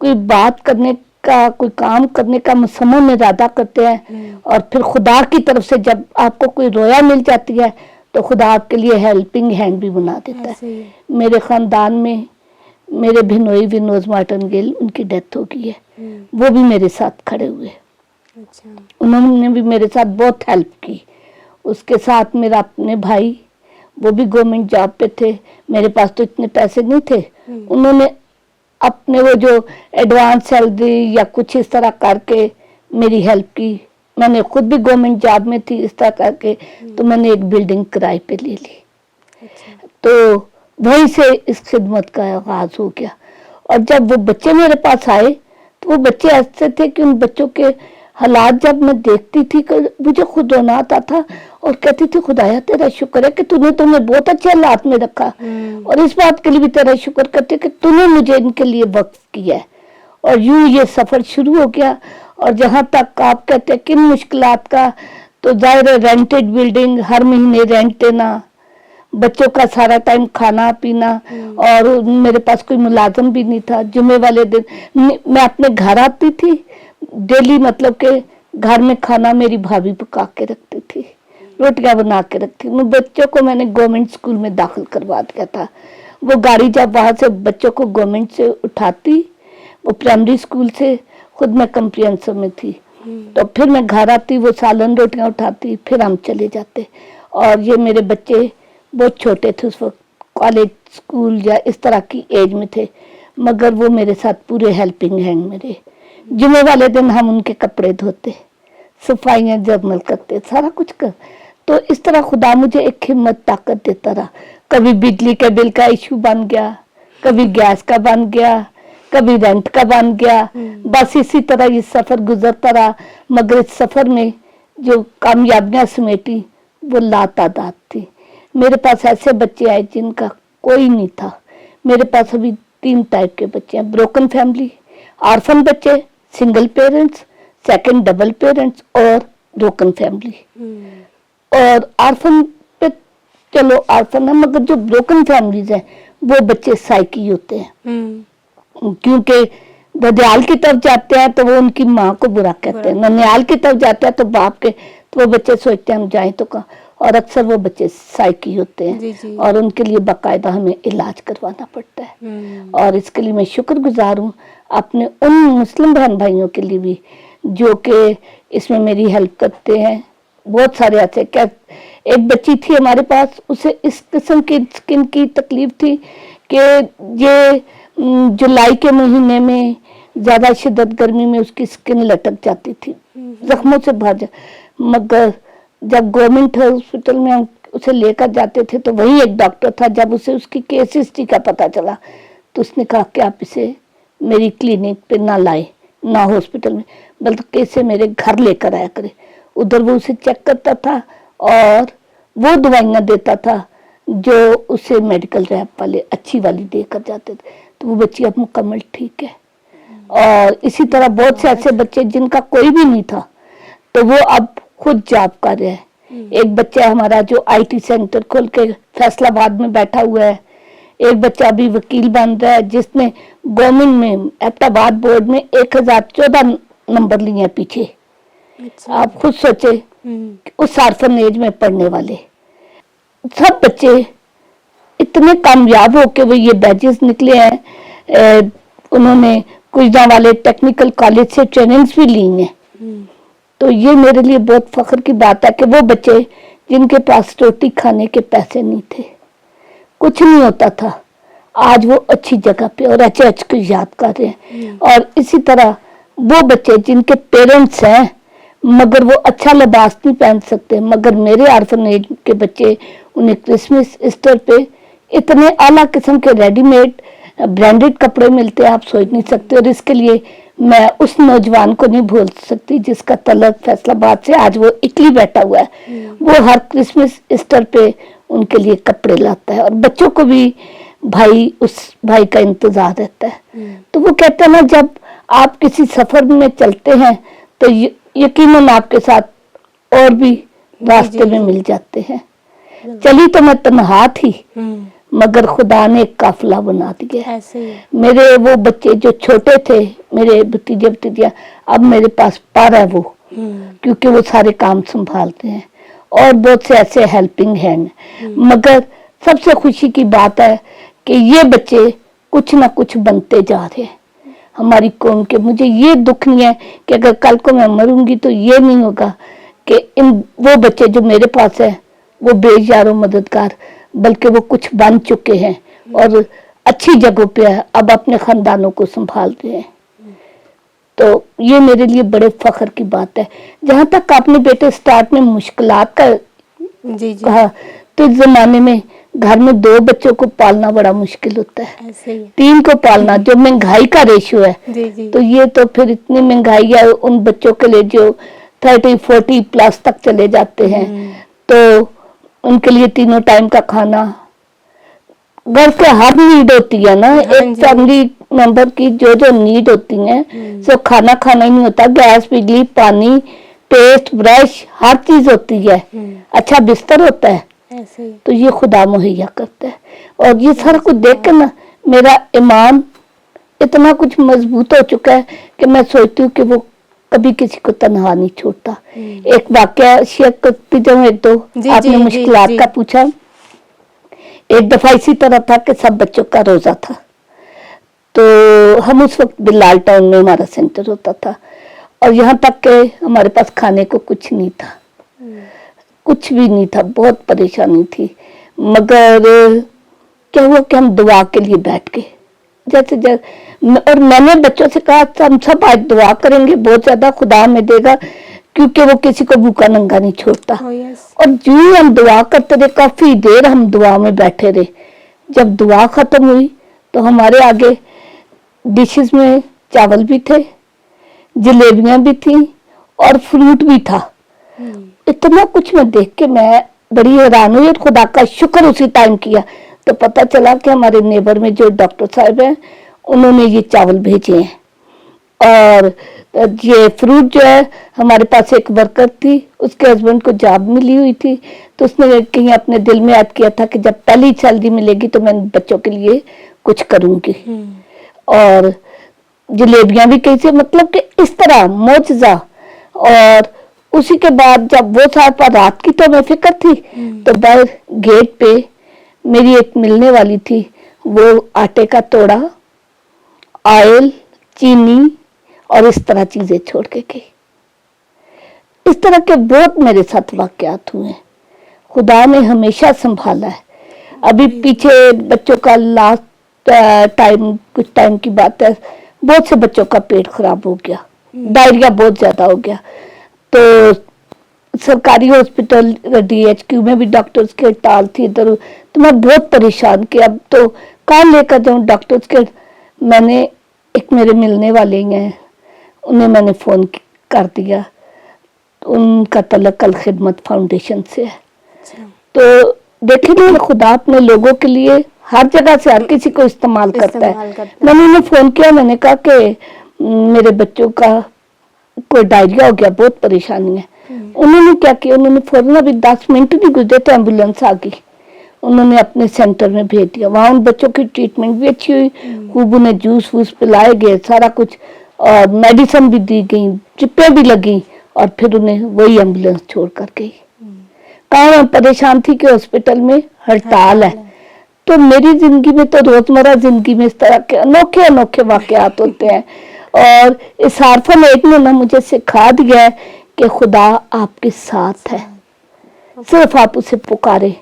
[SPEAKER 1] कोई बात करने का, कोई काम करने का मुसम्मम इरादा करते हैं और फिर खुदा की तरफ से जब आपको कोई रोया मिल जाती है तो खुदा आपके लिए हेल्पिंग हैंड भी बना देता है। मेरे खानदान में मेरे भिनोई विनोद मार्टिनगेल, उनकी डेथ हो गई है, वो भी मेरे साथ खड़े हुए।
[SPEAKER 2] अच्छा।
[SPEAKER 1] उन्होंने भी मेरे साथ बहुत हेल्प की। उसके साथ मेरा अपने भाई, वो भी गवर्नमेंट जॉब पे थे, मेरे पास तो इतने पैसे नहीं थे, उन्होंने अपने वो जो एडवांस सैलरी या कुछ इस तरह करके मेरी हेल्प की। मैंने खुद भी गवर्नमेंट जॉब में थी, इस तरह करके तो मैंने एक बिल्डिंग किराए पे ले ली।
[SPEAKER 2] अच्छा।
[SPEAKER 1] तो वहीं से इस खिदमत का आगाज हो गया। और जब वो बच्चे मेरे पास आए तो वो बच्चे ऐसे थे कि उन बच्चों के हालात जब मैं देखती थी कि मुझे खुद रोना आता था और कहती थी खुदाया तेरा शुक्र है कि तूने तुम्हें बहुत अच्छे हालात में रखा, और इस बात के लिए भी तेरा शुक्र करती कि तूने मुझे इनके लिए वक्फ किया है। और यूं ये सफर शुरू हो गया। और जहां तक आप कहते हैं किन मुश्किलात का, तो जाहिर है रेंटेड बिल्डिंग, हर महीने रेंट देना, बच्चों का सारा टाइम खाना पीना, और मेरे पास कोई मुलाजम भी नहीं था। जुमे वाले दिन मैं अपने घर आती थी डेली, मतलब के घर में खाना मेरी भाभी पका के रखती थी, रोटियां बना के रखती। उन बच्चों को मैंने गवर्नमेंट स्कूल में दाखिल करवा दिया था। वो गाड़ी जब वहां से बच्चों को गवर्नमेंट से उठाती, वो प्राइमरी स्कूल से, खुद मैं कंप्रिहेंसिव में थी, तो फिर मैं घर आती, वो सालन रोटियां उठाती, फिर हम चले जाते। और ये मेरे बच्चे बहुत छोटे थे उस वक्त, कॉलेज स्कूल या इस तरह की एज में थे, मगर वो मेरे साथ पूरे हेल्पिंग हैंड मेरे। जुमे वाले दिन हम उनके कपड़े धोते, सफाइयाँ जर्नल करते, सारा कुछ कर। तो इस तरह खुदा मुझे एक हिम्मत ताकत देता रहा। कभी बिजली के बिल का इशू बन गया, कभी गैस का बन गया, कभी रेंट का बन गया, बस इसी तरह ये सफर गुजरता रहा। मगर इस सफर में जो कामयाबियां समेटी वो लातादाद थी। मेरे पास ऐसे बच्चे आए जिनका कोई नहीं था। मेरे पास अभी 3 टाइप के बच्चे हैं, ब्रोकन फैमिली, ऑर्फन बच्चे, single parents, second double parents, और ब्रोकन फैमिली। और ऑर्फन पे चलो ऑर्फन है, मगर जो ब्रोकन फैमिलीज हैं वो बच्चे साइकी होते हैं, क्योंकि ददियाल की तरफ जाते हैं तो वो उनकी माँ को बुरा कहते हैं, ननियाल की तरफ जाते हैं तो बाप के, तो वो बच्चे सोचते हैं हम जाएं तो कहाँ। और अक्सर वो बच्चे साइकी होते हैं,
[SPEAKER 2] जी जी।
[SPEAKER 1] और उनके लिए बाकायदा हमें इलाज करवाना पड़ता है। और इसके लिए मैं शुक्रगुजार हूँ अपने उन मुस्लिम बहन भाइयों के लिए भी जो कि इसमें मेरी हेल्प करते हैं। बहुत सारे ऐसे, क्या एक बच्ची थी हमारे पास, उसे इस किस्म की स्किन की तकलीफ थी कि ये जुलाई के महीने में ज्यादा शिद्दत गर्मी में उसकी स्किन लटक जाती थी, जख्मों से भर जा। मगर जब गवर्नमेंट हॉस्पिटल में हम उसे लेकर जाते थे तो वही एक डॉक्टर था, जब उसे उसकी केस हिस्ट्री का पता चला तो उसने कहा कि आप इसे मेरी क्लिनिक पे ना लाए, ना हॉस्पिटल में, बल्कि इसे मेरे घर लेकर आया करे। उधर वो उसे चेक करता था और वो दवाइयाँ देता था जो उसे मेडिकल रैप वाले अच्छी वाली देकर जाते थे। तो वो बच्ची अब मुकम्मल ठीक है। और इसी तरह बहुत से ऐसे बच्चे जिनका कोई भी नहीं था तो वो अब खुद जॉब कर रहे हैं। एक बच्चा हमारा जो आईटी सेंटर खोल के फैसलाबाद में बैठा हुआ है। एक बच्चा अभी वकील बन रहा है जिसने गवर्नमेंट में एबटाबाद बोर्ड में 1014 नंबर लिए हैं पीछे।
[SPEAKER 2] अच्छा।
[SPEAKER 1] आप खुद सोचे उस ऑर्फनेज में पढ़ने वाले सब बच्चे इतने कामयाब होके वो ये बैचेस निकले हैं। उन्होंने कुजदा वाले टेक्निकल कॉलेज से ट्रेनिंग्स भी ली हैं। तो ये मेरे लिए बहुत फख्र की बात है कि वो बच्चे जिनके पास रोटी खाने के पैसे नहीं थे, कुछ नहीं होता था, आज वो अच्छी जगह पे और अच्छे को याद कर रहे हैं। और इसी तरह वो बच्चे जिनके पेरेंट्स हैं मगर वो अच्छा लिबास नहीं पहन सकते, मगर मेरे ऑर्फनेज के बच्चे उन्हें क्रिसमस ईस्टर पे इतने आला किस्म के रेडीमेड ब्रांडेड कपड़े मिलते हैं, आप सोच नहीं सकते। और इसके लिए मैं उस नौजवान को नहीं भूल सकती जिसका तलक फैसलाबाद से आज वो इटली बैठा हुआ है। वो हर क्रिसमस ईस्टर पे उनके लिए कपड़े लाता है और बच्चों को भी भाई उस भाई का इंतजार रहता है। तो वो कहते हैं ना, जब आप किसी सफर में चलते हैं तो यकीनन आपके साथ और भी रास्ते में मिल जाते हैं। चली तो मैं तन्हा थी मगर खुदा ने एक काफिला बना दिया। मेरे वो बच्चे जो छोटे थे, मेरे भतीजे भतीजियां, अब मेरे पास पर है वो, क्योंकि वो सारे काम संभालते हैं और बहुत से ऐसे हेल्पिंग हैंड। मगर सबसे खुशी की बात है कि ये बच्चे कुछ ना कुछ बनते जा रहे हैं हमारी कौम के। मुझे ये दुख नहीं है कि अगर कल को मैं मरूंगी तो ये नहीं होगा कि इन वो बच्चे जो मेरे पास है वो बेयारो मददगार, बल्कि वो कुछ बन चुके हैं और अच्छी जगहों पे है, अब अपने खानदानों को संभालते हैं। तो ये मेरे लिए बड़े फख्र की बात है। जहाँ तक आपने बेटे स्टार्ट में मुश्किलात का कहा, तो इस जमाने में घर में 2 बच्चों को पालना बड़ा मुश्किल होता है, 3 को पालना, जो महंगाई का रेशियो है। तो ये तो फिर इतनी महंगाई है उन बच्चों के लिए जो 30-40 प्लस तक चले जाते हैं, तो उनके लिए तीनों टाइम का खाना, घर के हर नीड होती है ना, एक फैमिली मेंबर की जो जो नीड होती है, सिर्फ खाना खाना ही नहीं होता, गैस, बिजली, पानी, पेस्ट, ब्रश, हर चीज होती है, अच्छा बिस्तर होता है, तो ये खुदा मुहैया करता है। और ये सारा कुछ देख कर ना मेरा ईमान इतना कुछ मजबूत हो चुका है कि मैं सोचती हूँ कि वो कभी किसी को तन्हा नहीं छोड़ता। एक वाकया शेयर करती जाऊँ, एक दो आपने मुश्किलात का पूछा। एक दफा इसी तरह था कि सब बच्चों का रोजा था, तो हम उस वक्त बिलाल टाउन में हमारा सेंटर होता था और यहाँ तक के हमारे पास खाने को कुछ नहीं था, कुछ भी नहीं था, बहुत परेशानी थी। मगर क्या हुआ कि हम दुआ के लिए बैठ गए जैसे और मैंने बच्चों से कहा हम सब आज दुआ करेंगे, बहुत ज्यादा खुदा हमें देगा, क्योंकि वो किसी को भूखा नंगा नहीं छोड़ता। और जो ही हम दुआ करते रहे, काफी देर हम दुआ में बैठे रहे। जब दुआ खत्म हुई तो हमारे आगे डिशेस में चावल भी थे, जलेबियां भी थी और फ्रूट भी था। इतना कुछ मैं देख के मैं बड़ी हैरान हुई और खुदा का शुक्र उसी टाइम किया। तो पता चला कि हमारे नेबर में जो डॉक्टर साहब हैं उन्होंने ये चावल भेजे हैं, और ये फ्रूट जो है, हमारे पास एक वर्कर थी, उसके हस्बैंड को जॉब मिली हुई थी, तो उसने कहीं अपने दिल में याद किया था कि जब पहली सैलरी मिलेगी तो मैं बच्चों के लिए कुछ करूंगी। और जलेबियां भी कैसे, मतलब कि इस तरह मौजज़ा। और उसी के बाद जब वो साहब पर रात की तो मैं फिक्र थी, तो बाहर गेट पे मेरी एक मिलने वाली थी, वो आटे का तोड़ा, ऑयल, चीनी और इस तरह चीजें छोड़ के गई। इस तरह के बहुत मेरे साथ वाकयात हुए। खुदा ने हमेशा संभाला है। अभी पीछे बच्चों का लास्ट टाइम, कुछ टाइम की बात है, बहुत से बच्चों का पेट खराब हो गया, डायरिया बहुत ज्यादा हो गया। तो सरकारी हॉस्पिटल DHQ में भी डॉक्टर्स की हड़ताल थी इधर, तो मैं बहुत परेशान कि अब तो कहाँ लेकर जाऊँ डॉक्टर्स के। मैंने एक मेरे मिलने वाले हैं, उन्हें मैंने फोन कर दिया, उनका तलक अल खिदमत फाउंडेशन से है। तो देखिए खुदा अपने लोगों के लिए हर जगह से हर किसी को इस्तेमाल करता है। मैंने उन्हें फोन किया, मैंने कहा कि मेरे बच्चों का कोई डायरिया हो गया, बहुत परेशानी है। उन्होंने क्या किया, उन्होंने फौरन अभी 10 मिनट नहीं गुजरे तो एम्बुलेंस आ गई, उन्होंने अपने सेंटर में भेज दिया। वहाँ उन बच्चों की ट्रीटमेंट भी अच्छी हुई, खूब उन्हें जूस वूस पिलाए गए, सारा कुछ, और मेडिसिन भी दी गई, ड्रिपें भी लगी, और फिर उन्हें वही एम्बुलेंस छोड़ कर गई। कहाँ मैं परेशान थी कि हॉस्पिटल में हड़ताल है। तो मेरी जिंदगी में तो रोजमर्रा जिंदगी में इस तरह के अनोखे अनोखे वाकयात होते हैं। और इस हारफन एक ने ना मुझे सिखा दिया है कि खुदा आपके साथ है, सिर्फ आप उसे पुकारे।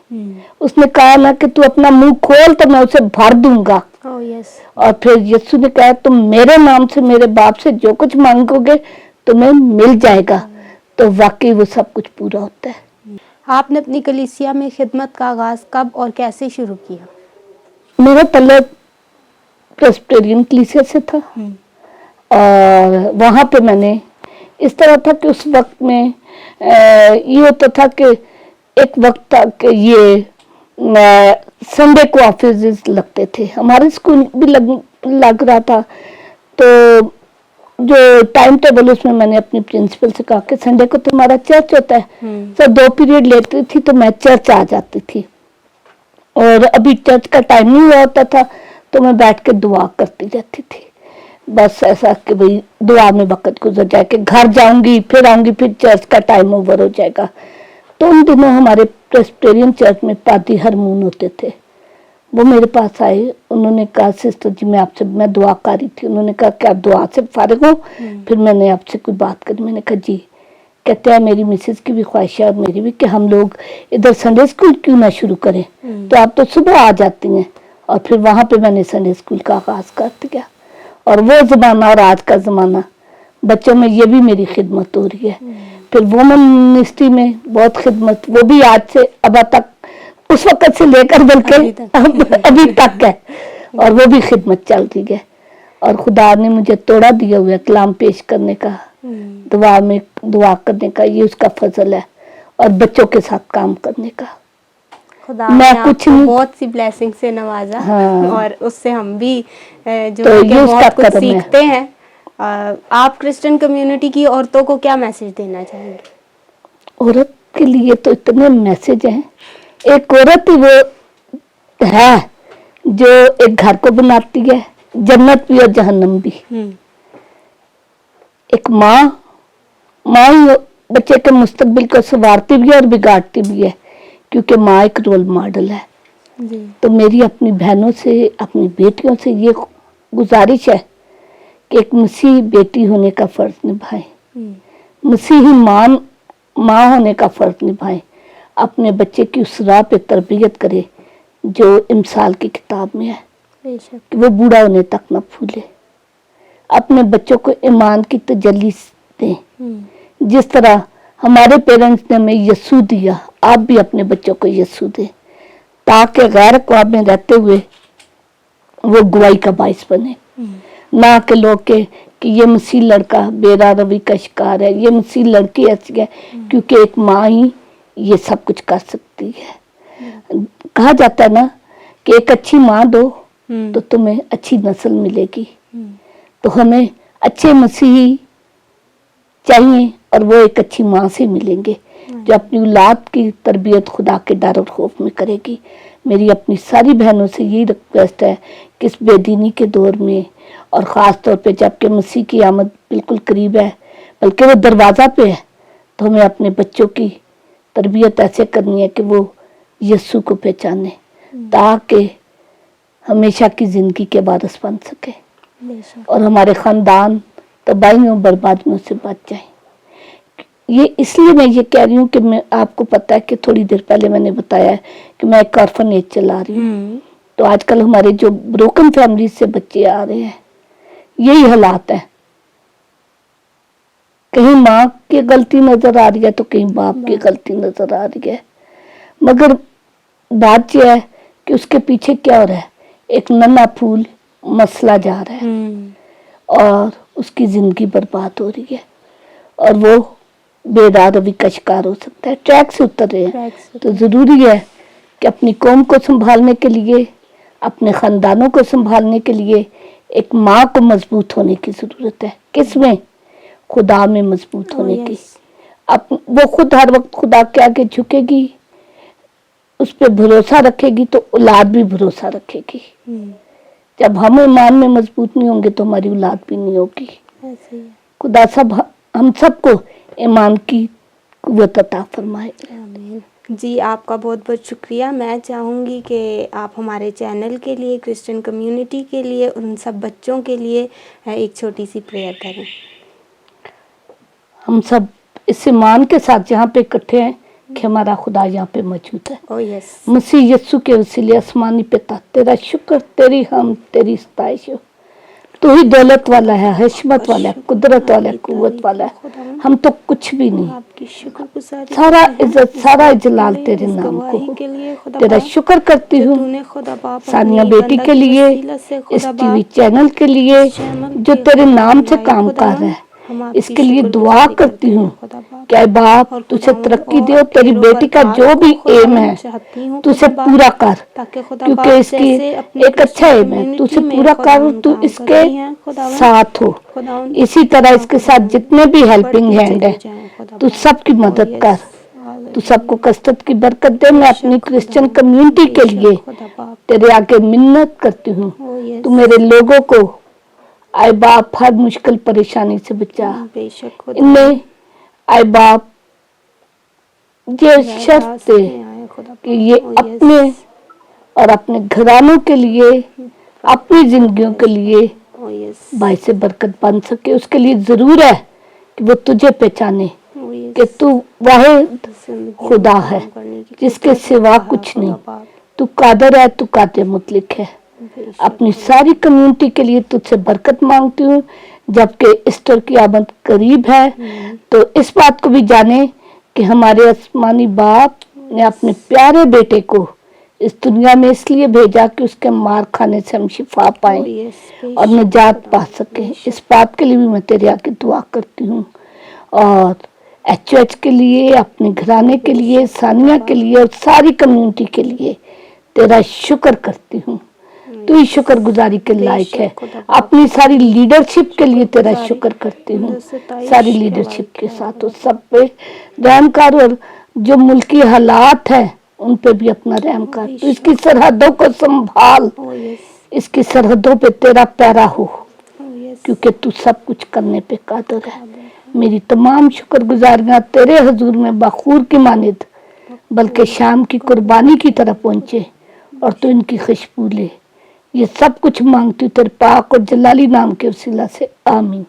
[SPEAKER 1] उसने कहा ना कि तू अपना मुंह खोल तो मैं उसे भर दूंगा। और फिर यीशु ने कहा तुम मेरे नाम से मेरे बाप से जो कुछ मांगोगे तुम्हें मिल जाएगा। तो वाकई वो सब कुछ पूरा होता है।
[SPEAKER 2] आपने अपनी कलीसिया में खिदमत का आगाज कब और कैसे शुरू किया?
[SPEAKER 1] मेरा तलब प्रेस्बिटेरियन कलीसिया से था और वहाँ पे मैंने इस तरह था कि उस वक्त में ये होता था कि एक वक्त था कि ये संडे को ऑफिस लगते थे, हमारे स्कूल भी लग रहा था। तो जो टाइम टेबल उसमें मैंने अपनी प्रिंसिपल से कहा कि संडे को तुम्हारा चर्च होता है। तो 2 पीरियड लेती थी तो मैं चर्च आ जाती थी और अभी चर्च का टाइम नहीं हुआ होता था तो मैं बैठ के दुआ करती रहती थी। बस ऐसा कि भाई दुआ में वक्त गुजर जाए कि घर जाऊंगी फिर आऊंगी फिर चर्च का टाइम ओवर हो जाएगा। तो उन दिनों हमारे प्रेस्बिटेरियन चर्च में पादी हरमून होते थे, वो मेरे पास आए। उन्होंने कहा सिस्टर जी मैं दुआ कर रही थी। उन्होंने कहा कि आप दुआ से फारिग हो? फिर मैंने आपसे कोई बात करी। मैंने कहा जी। कहते हैं मेरी मिसेज की भी ख्वाहिश है और मेरी भी कि हम लोग इधर संडे स्कूल क्यों ना शुरू करें। तो आप तो सुबह आ जाती हैं। और फिर वहां पे मैंने संडे स्कूल का आगाज कर दिया। और वो जमाना और आज का जमाना, बच्चों में ये भी मेरी खिदमत हो रही है। फिर वुमेन मिनिस्ट्री में बहुत खिदमत, वो भी आज से अब तक उस वक्त से लेकर बल्कि अभी तक है और वो भी खिदमत चल रही है। और खुदा ने मुझे तोड़ा दिया हुआ कलाम पेश करने का, दुआ करने का, ये उसका फजल है और बच्चों के साथ काम करने का।
[SPEAKER 2] खुदा
[SPEAKER 1] मैं
[SPEAKER 2] ने
[SPEAKER 1] कुछ
[SPEAKER 2] आपको बहुत सी ब्लेसिंग से नवाजा।
[SPEAKER 1] हाँ।
[SPEAKER 2] और उससे हम भी जो
[SPEAKER 1] तो
[SPEAKER 2] है कि
[SPEAKER 1] ये उसका
[SPEAKER 2] बहुत कुछ
[SPEAKER 1] कर्म है।
[SPEAKER 2] सीखते हैं। आप क्रिश्चियन कम्युनिटी की औरतों को क्या मैसेज देना चाहेंगे?
[SPEAKER 1] औरत के लिए तो इतने मैसेज हैं। एक औरत ही वो है जो एक घर को बनाती है, जन्नत भी और जहन्नम भी। एक माँ ही बच्चे के मुस्तकबिल को संवारती भी है और बिगाड़ती भी है, क्योंकि माँ एक रोल मॉडल है। तो मेरी अपनी बहनों से, अपनी बेटियों से ये गुजारिश है कि एक मसीही बेटी होने का फर्ज निभाएं, मसीही माँ होने का फर्ज निभाएं, अपने बच्चे की उस राह पे तरबियत करे जो इमसाल की किताब में है कि वो बूढ़ा होने तक न भूले। अपने बच्चों को ईमान की तजल्ली दें। जिस तरह हमारे पेरेंट्स ने हमें यीशु दिया, आप भी अपने बच्चों को यीशु दें, ताकि गैर क़ौम में रहते हुए वो गवाही का बाइस बने। ना कि लोग के कि ये मसीह लड़का बेरा रवि का शिकार है, ये मसीह लड़की ऐसी है, क्योंकि एक माँ ही ये सब कुछ कर सकती है। कहा जाता है ना कि एक अच्छी माँ दो तो तुम्हें अच्छी नस्ल मिलेगी। तो हमें अच्छे मसीही चाहिए और वो एक अच्छी माँ से मिलेंगे जो अपनी औलाद की तरबियत खुदा के डर और खौफ में करेगी। मेरी अपनी सारी बहनों से यही रिक्वेस्ट है कि इस बेदीनी के दौर में, और ख़ास तौर पे जबकि मसीह की आमद बिल्कुल करीब है, बल्कि वो दरवाज़ा पे है, तो हमें अपने बच्चों की तरबियत ऐसे करनी है कि वो यीशु को पहचाने, ताकि हमेशा की ज़िंदगी के वारिस बन सके और हमारे ख़ानदान तबाहियों बर्बादियों से बच जाए। ये इसलिए मैं ये कह रही हूँ कि मैं, आपको पता है कि थोड़ी देर पहले मैंने बताया कि मैं एक ऑर्फनेज चला रही हूँ। तो आजकल हमारे जो ब्रोकन फैमिली से बच्चे आ रहे हैं, यही हालात है। कहीं माँ की गलती नजर आ रही है तो कहीं बाप की गलती नजर आ रही है, मगर बात यह है कि उसके पीछे क्या हो रहा है, एक नन्हा फूल मसला जा रहा है और उसकी जिंदगी बर्बाद हो रही है और वो बेदार रवि का शिकार हो सकता है, ट्रैक से उतर रहे हैं। तो जरूरी है कि अपनी कौम को संभालने के लिए, अपने खानदानों को संभालने के लिए एक माँ को मजबूत होने की जरूरत है। किसमें? खुदा में मजबूत होने की। वो खुद हर वक्त खुदा के आगे झुकेगी, उस पर भरोसा रखेगी तो औलाद भी भरोसा रखेगी। जब हम ईमान में मजबूत नहीं होंगे तो हमारी औलाद भी नहीं होगी। खुदा हम सबको ईमान की कुव्वत अता फरमाए।
[SPEAKER 2] आमीन। जी आपका बहुत बहुत शुक्रिया। मैं चाहूँगी कि आप हमारे चैनल के लिए, क्रिश्चियन कम्युनिटी के लिए, उन सब बच्चों के लिए एक छोटी सी प्रेयर करें।
[SPEAKER 1] हम सब इस ईमान के साथ जहाँ पे इकट्ठे हैं कि हमारा खुदा यहाँ पे मौजूद है।
[SPEAKER 2] Oh yes.
[SPEAKER 1] मसीह यीशु के वसीले आसमानी पिता, तेरा शुक्र, तेरी हम, तेरी सताइश हो। तू ही दौलत वाला है, हिकमत वाला है, कुदरत वाला है, कुव्वत वाला है। हम तो कुछ भी नहीं।
[SPEAKER 2] आपकी शुक्रगुजारी
[SPEAKER 1] सारा
[SPEAKER 2] करते हैं
[SPEAKER 1] इज्जत,
[SPEAKER 2] इस
[SPEAKER 1] सारा
[SPEAKER 2] बात के
[SPEAKER 1] इजलाल
[SPEAKER 2] लिए,
[SPEAKER 1] तेरे
[SPEAKER 2] इस
[SPEAKER 1] नाम को
[SPEAKER 2] गवाही
[SPEAKER 1] हो।
[SPEAKER 2] के लिए खुदा
[SPEAKER 1] तेरा
[SPEAKER 2] बाप,
[SPEAKER 1] शुक्र करती
[SPEAKER 2] जो
[SPEAKER 1] हूँ
[SPEAKER 2] तूने खुदा बाप
[SPEAKER 1] सानिया
[SPEAKER 2] अपनी
[SPEAKER 1] बेटी
[SPEAKER 2] बंदा
[SPEAKER 1] के
[SPEAKER 2] की
[SPEAKER 1] लिए,
[SPEAKER 2] वसीला से
[SPEAKER 1] इस
[SPEAKER 2] खुदा
[SPEAKER 1] टीवी
[SPEAKER 2] बाप
[SPEAKER 1] चैनल के लिए
[SPEAKER 2] चैनल
[SPEAKER 1] जो
[SPEAKER 2] के
[SPEAKER 1] तेरे
[SPEAKER 2] खुदा
[SPEAKER 1] नाम से
[SPEAKER 2] लाइव
[SPEAKER 1] काम कर
[SPEAKER 2] खुदावन,
[SPEAKER 1] रहा है।
[SPEAKER 2] हम आपकी
[SPEAKER 1] इसके लिए दुआ
[SPEAKER 2] शुक्रगुजारी
[SPEAKER 1] करती
[SPEAKER 2] करते
[SPEAKER 1] हूँ
[SPEAKER 2] हैं खुदा बाप।
[SPEAKER 1] कि ऐ बाप
[SPEAKER 2] और
[SPEAKER 1] तुझे
[SPEAKER 2] खुदावन
[SPEAKER 1] तरक्की दे,
[SPEAKER 2] और
[SPEAKER 1] तेरी
[SPEAKER 2] ढेरों
[SPEAKER 1] बेटी का
[SPEAKER 2] बरकत
[SPEAKER 1] जो भी
[SPEAKER 2] को
[SPEAKER 1] एम
[SPEAKER 2] खुदावन
[SPEAKER 1] है
[SPEAKER 2] चाहती हूँ
[SPEAKER 1] तू उसे
[SPEAKER 2] खुदा बाप,
[SPEAKER 1] पूरा कर,
[SPEAKER 2] ताकि खुदा
[SPEAKER 1] क्योंकि
[SPEAKER 2] बाप
[SPEAKER 1] इसकी
[SPEAKER 2] जैसे अपनी
[SPEAKER 1] एक अच्छा
[SPEAKER 2] क्रिश्चियन
[SPEAKER 1] एम है, तू
[SPEAKER 2] कम्युनिटी
[SPEAKER 1] उसे
[SPEAKER 2] में
[SPEAKER 1] पूरा कर,
[SPEAKER 2] खुदावन
[SPEAKER 1] तू
[SPEAKER 2] काम कर
[SPEAKER 1] इसके
[SPEAKER 2] रही हैं खुदावन,
[SPEAKER 1] साथ हो।
[SPEAKER 2] खुदावन
[SPEAKER 1] इसी तरह इसके साथ
[SPEAKER 2] खुदावन
[SPEAKER 1] जितने भी हेल्पिंग
[SPEAKER 2] बढ़ती
[SPEAKER 1] हैंड
[SPEAKER 2] चली
[SPEAKER 1] है
[SPEAKER 2] जाएं खुदा
[SPEAKER 1] तू
[SPEAKER 2] बाप।
[SPEAKER 1] सबकी
[SPEAKER 2] ओह
[SPEAKER 1] मदद
[SPEAKER 2] यस,
[SPEAKER 1] कर। तू सबको कसरत की बरकत दे। मैं अपनी
[SPEAKER 2] बेशक
[SPEAKER 1] क्रिश्चियन
[SPEAKER 2] खुदावन,
[SPEAKER 1] कम्युनिटी के
[SPEAKER 2] बेशक
[SPEAKER 1] लिए
[SPEAKER 2] खुदा बाप।
[SPEAKER 1] तेरे आगे मिन्नत करती हूँ,
[SPEAKER 2] ओह यस,
[SPEAKER 1] तू मेरे लोगों को आए बाप हर मुश्किल परेशानी से बचा।
[SPEAKER 2] बेशक खुदा
[SPEAKER 1] इनमें आए बाप ये शर्त
[SPEAKER 2] रास्ते
[SPEAKER 1] दे
[SPEAKER 2] आए खुदा
[SPEAKER 1] कि
[SPEAKER 2] बाप।
[SPEAKER 1] ये
[SPEAKER 2] ओह
[SPEAKER 1] अपने
[SPEAKER 2] यस,
[SPEAKER 1] और अपने घरानों के लिए, अपनी जिंदगियों के लिए
[SPEAKER 2] ओह यस,
[SPEAKER 1] भाई से बरकत बन सके। उसके लिए जरूर है कि वो तुझे पहचाने
[SPEAKER 2] ओह यस,
[SPEAKER 1] कि तू वाहिद
[SPEAKER 2] जिंदगी
[SPEAKER 1] खुदा
[SPEAKER 2] में
[SPEAKER 1] है
[SPEAKER 2] काम करने की
[SPEAKER 1] जिसके
[SPEAKER 2] कुदरत
[SPEAKER 1] सिवा
[SPEAKER 2] रखता है
[SPEAKER 1] कुछ
[SPEAKER 2] खुदा
[SPEAKER 1] नहीं।
[SPEAKER 2] बाप।
[SPEAKER 1] तू कादर है, तू कादिर मुतलिक है।
[SPEAKER 2] बेशक
[SPEAKER 1] अपनी
[SPEAKER 2] खुदा
[SPEAKER 1] सारी कम्युनिटी के लिए तुझसे बरकत मांगती हूँ। जबकि ईस्टर की आमद करीब है तो इस बात को भी जाने कि हमारे आसमानी बाप ने अपने प्यारे बेटे को इस दुनिया में इसलिए भेजा कि उसके मार खाने से हम शिफा
[SPEAKER 2] ओह
[SPEAKER 1] पाएं
[SPEAKER 2] यस,
[SPEAKER 1] और
[SPEAKER 2] बेशक
[SPEAKER 1] निजात
[SPEAKER 2] खुदा,
[SPEAKER 1] पा सके।
[SPEAKER 2] बेशक।
[SPEAKER 1] इस बात के लिए भी मैं तेरे आगे दुआ करती हूँ और एचएच के लिए, अपने घराने के लिए, सानिया के लिए और सारी कम्युनिटी के लिए तेरा शुक्र करती हूँ। तू ही शुक्रगुजारी के लायक है। अपनी सारी लीडरशिप के लिए तेरा शुक्र करती हूँ। सारी लीडरशिप के साथ उस सब पे रहम कर और जो मुल्की हालात हैं उन पे भी अपना रहम कर। तू इसकी सरहदों को संभाल,
[SPEAKER 2] ओह यस,
[SPEAKER 1] इसकी सरहदों पे तेरा प्यारा हो,
[SPEAKER 2] ओह यस,
[SPEAKER 1] क्योंकि तू सब कुछ करने पे कादिर है। मेरी तमाम शुक्रगुजारियां तेरे हजूर में बखूर की मानिद बल्कि शाम की कुर्बानी की तरह पहुंचे और तू इनकी खुशबू ले। ये सब कुछ मांगती हूँ तेरे पाक और जलाली नाम के वसीला से, आमीन।